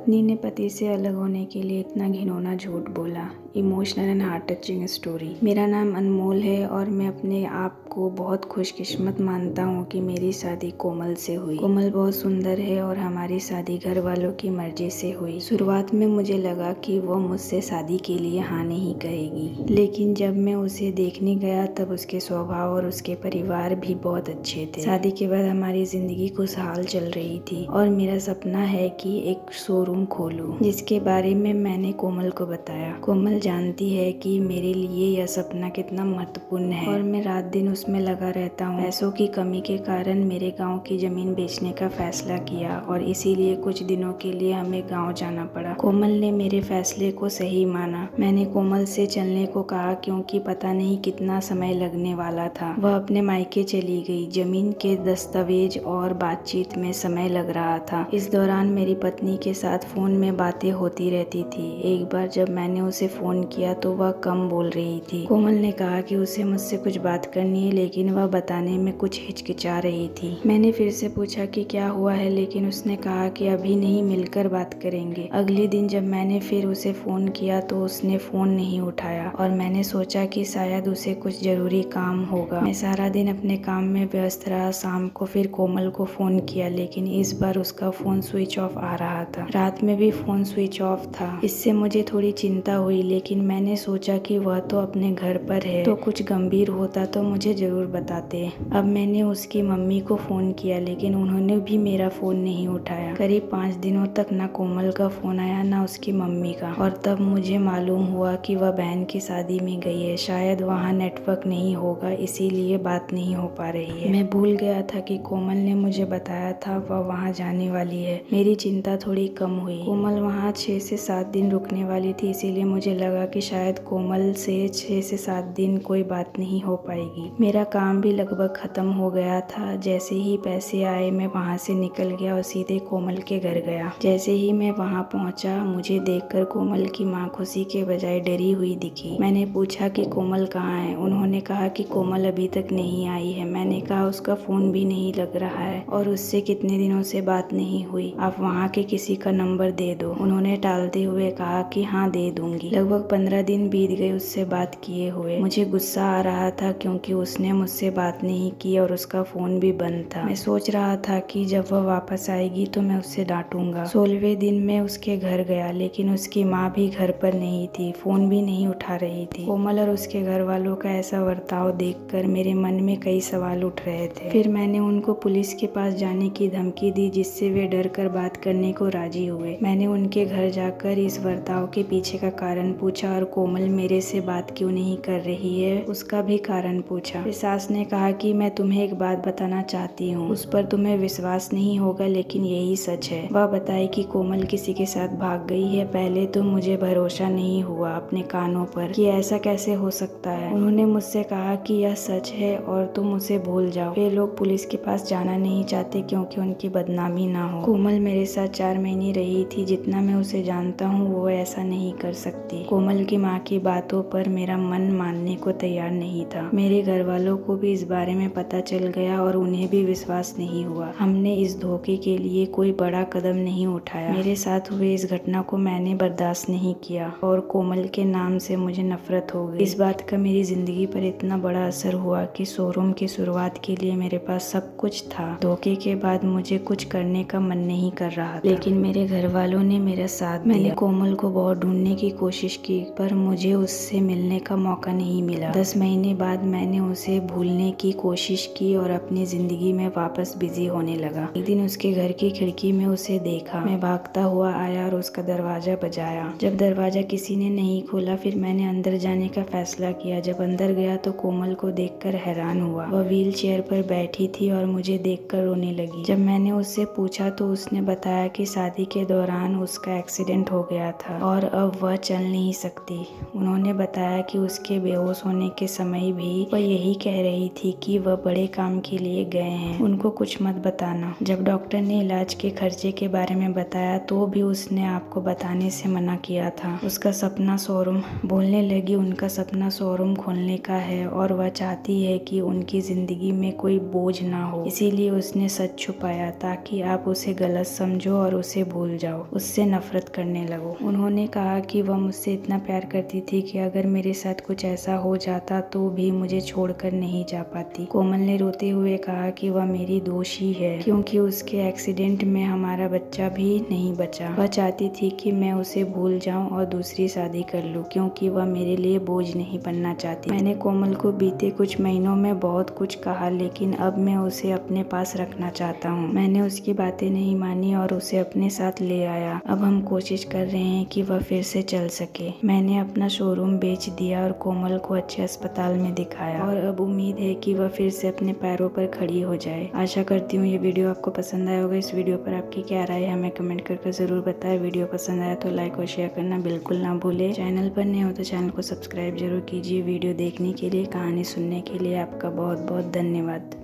पत्नी ने पति से अलग होने के लिए इतना घिनौना झूठ बोला। Emotional and heart touching story. मेरा नाम अनमोल है और मैं अपने आप को बहुत खुशकिस्मत मानता हूँ कि मेरी शादी कोमल से हुई। कोमल बहुत सुंदर है और हमारी शादी घर वालों की मर्जी से हुई। शुरुआत में मुझे लगा कि वो मुझसे शादी के लिए हाँ नहीं कहेगी, लेकिन जब मैं उसे देखने गया तब उसके स्वभाव और उसके परिवार भी बहुत अच्छे थे। शादी के बाद हमारी जिंदगी खुशहाल चल रही थी और मेरा सपना है कि एक शोरूम खोलूं, जिसके बारे में मैंने कोमल को बताया। कोमल जानती है कि मेरे लिए यह सपना कितना महत्वपूर्ण है और मैं रात दिन उसमें लगा रहता हूँ। पैसों की कमी के कारण मेरे गांव की जमीन बेचने का फैसला किया और इसीलिए कुछ दिनों के लिए हमें गांव जाना पड़ा। कोमल ने मेरे फैसले को सही माना। मैंने कोमल से चलने को कहा क्योंकि पता नहीं कितना समय लगने वाला था। वह अपने मायके चली गई। जमीन के दस्तावेज और बातचीत में समय लग रहा था। इस दौरान मेरी पत्नी के साथ फोन में बातें होती रहती थी। एक बार जब मैंने उसे फोन किया तो वह कम बोल रही थी। कोमल ने कहा कि उसे मुझसे कुछ बात करनी है, लेकिन वह बताने में कुछ हिचकिचा रही थी। मैंने फिर से पूछा कि क्या हुआ है, लेकिन उसने कहा कि अभी नहीं, मिलकर बात करेंगे। अगले दिन जब मैंने फिर उसे फोन किया तो उसने फोन नहीं उठाया और मैंने सोचा कि शायद उसे कुछ जरूरी काम होगा। मैं सारा दिन अपने काम में व्यस्त रहा। शाम को फिर कोमल को फोन किया, लेकिन इस बार उसका फोन स्विच ऑफ आ रहा था। रात में भी फोन स्विच ऑफ था। इससे मुझे थोड़ी चिंता हुई, लेकिन मैंने सोचा कि वह तो अपने घर पर है, तो कुछ गंभीर होता तो मुझे जरूर बताते। अब मैंने उसकी मम्मी को फोन किया, लेकिन उन्होंने भी मेरा फोन नहीं उठाया। करीब 5 दिनों तक ना कोमल का फोन आया ना उसकी मम्मी का, और तब मुझे मालूम हुआ कि वह बहन की शादी में गई है। शायद वहाँ नेटवर्क नहीं होगा, इसीलिए बात नहीं हो पा रही है। मैं भूल गया था कि कोमल ने मुझे बताया था वह वहाँ जाने वाली है। मेरी चिंता थोड़ी कम हुई। कोमल वहाँ 6 से 7 दिन रुकने वाली थी, इसीलिए मुझे लगा कि शायद कोमल से 6 से 7 दिन कोई बात नहीं हो पाएगी। मेरा काम भी लगभग खत्म हो गया था। जैसे ही पैसे आए मैं वहाँ से निकल गया और सीधे कोमल के घर गया। जैसे ही मैं वहाँ पहुँचा, मुझे देखकर कोमल की माँ खुशी के बजाय डरी हुई दिखी। मैंने पूछा कि कोमल कहाँ है। उन्होंने कहा कि कोमल अभी तक नहीं आई है। मैंने कहा उसका फोन भी नहीं लग रहा है और उससे कितने दिनों से बात नहीं हुई। आप वहाँ के किसी का नंबर दे दो। उन्होंने टालते हुए कहा कि हाँ दे दूंगी। लगभग 15 दिन बीत गए उससे बात किए हुए। मुझे गुस्सा आ रहा था क्योंकि उसने मुझसे बात नहीं की और उसका फोन भी बंद था। मैं सोच रहा था कि जब वह वापस आएगी तो मैं उससे डांटूंगा। 16वें दिन में उसके घर गया, लेकिन उसकी माँ भी घर पर नहीं थी, फोन भी नहीं उठा रही थी। कोमल और उसके घर वालों का ऐसा बर्ताव देखकर मेरे मन में कई सवाल उठ रहे थे। फिर मैंने उनको पुलिस के पास जाने की धमकी दी, जिससे वे डर कर बात करने को राजी हुए। मैंने उनके घर जाकर इस बर्ताव के पीछे का कारण पूछा और कोमल मेरे से बात क्यों नहीं कर रही है उसका भी कारण पूछा। फिर सास ने कहा कि मैं तुम्हें एक बात बताना चाहती हूँ, उस पर तुम्हें विश्वास नहीं होगा लेकिन यही सच है। वह बताई कि कोमल किसी के साथ भाग गई है। पहले तो मुझे भरोसा नहीं हुआ अपने कानों पर कि ऐसा कैसे हो सकता है। उन्होंने मुझसे कहा कि यह सच है और तुम उसे भूल जाओ। वे लोग पुलिस के पास जाना नहीं चाहते क्योंकि उनकी बदनामी ना हो। कोमल मेरे साथ 4 महीने रही थी। जितना मैं उसे जानता हूँ वो ऐसा नहीं कर सकती। कोमल की माँ की बातों पर मेरा मन मानने को तैयार नहीं था। मेरे घर वालों को भी इस बारे में पता चल गया और उन्हें भी विश्वास नहीं हुआ। हमने इस धोखे के लिए कोई बड़ा कदम नहीं उठाया। मेरे साथ हुए इस घटना को मैंने बर्दाश्त नहीं किया और कोमल के नाम से मुझे नफरत हो गई। इस बात का मेरी जिंदगी पर इतना बड़ा असर हुआ कि शोरूम की शुरुआत के लिए मेरे पास सब कुछ था। धोखे के बाद मुझे कुछ करने का मन नहीं कर रहा था, लेकिन मेरे घर वालों ने मेरा साथ दिया। मैंने कोमल को बहुत ढूंढने की कोशिश की, पर मुझे उससे मिलने का मौका नहीं मिला। 10 महीने बाद मैंने उसे भूलने की कोशिश की और अपनी जिंदगी में वापस बिजी होने लगा। एक दिन उसके घर की खिड़की में उसे देखा। मैं भागता हुआ आया और उसका दरवाजा बजाया। जब दरवाजा किसी ने नहीं खोला, फिर मैंने अंदर जाने का फैसला किया। जब अंदर गया तो कोमल को देखकर हैरान हुआ। वह व्हील चेयर पर बैठी थी और मुझे देखकर रोने लगी। जब मैंने उससे पूछा तो उसने बताया कि शादी के दौरान उसका एक्सीडेंट हो गया था और अब वह चल नहीं सकती। उन्होंने बताया कि उसके बेहोश होने के समय भी वह यही कह रही थी कि वह बड़े काम के लिए गए हैं, उनको कुछ मत बताना। जब डॉक्टर ने इलाज के खर्चे के बारे में बताया तो भी उसने आपको बताने से मना किया था। उसका सपना शोरूम, बोलने लगी, उनका सपना शोरूम खोलने का है और वह चाहती है कि उनकी जिंदगी में कोई बोझ ना हो, इसीलिए उसने सच छुपाया ताकि आप उसे गलत समझो और उसे भूल जाओ, उससे नफरत करने लगो। उन्होंने कहा कि वह मुझसे इतना प्यार करती थी कि अगर मेरे साथ कुछ ऐसा हो जाता तो भी मुझे छोड़कर नहीं जा पाती। कोमल ने रोते हुए कहा कि वह मेरी दोषी है क्योंकि उसके एक्सीडेंट में हमारा बच्चा भी नहीं बचा। वह चाहती थी कि मैं उसे भूल जाऊं और दूसरी शादी कर लूं क्योंकि वह मेरे लिए बोझ नहीं बनना चाहती। मैंने कोमल को बीते कुछ महीनों में बहुत कुछ कहा, लेकिन अब मैं उसे अपने पास रखना चाहता हूँ। मैंने उसकी बातें नहीं मानी और उसे अपने साथ ले आया। अब हम कोशिश कर रहे हैं कि वह फिर से चल सके। मैंने अपना शोरूम बेच दिया और कोमल को अच्छे अस्पताल में दिखाया और अब उम्मीद है कि वह फिर से अपने पैरों पर खड़ी हो जाए। आशा करती हूँ ये वीडियो आपको पसंद आया होगा। इस वीडियो पर आपकी क्या राय है हमें कमेंट करके जरूर बताएं। वीडियो पसंद आया तो लाइक और शेयर करना बिल्कुल ना भूले। चैनल पर नए हो तो चैनल को सब्सक्राइब जरूर कीजिए। वीडियो देखने के लिए, कहानी सुनने के लिए आपका बहुत बहुत धन्यवाद।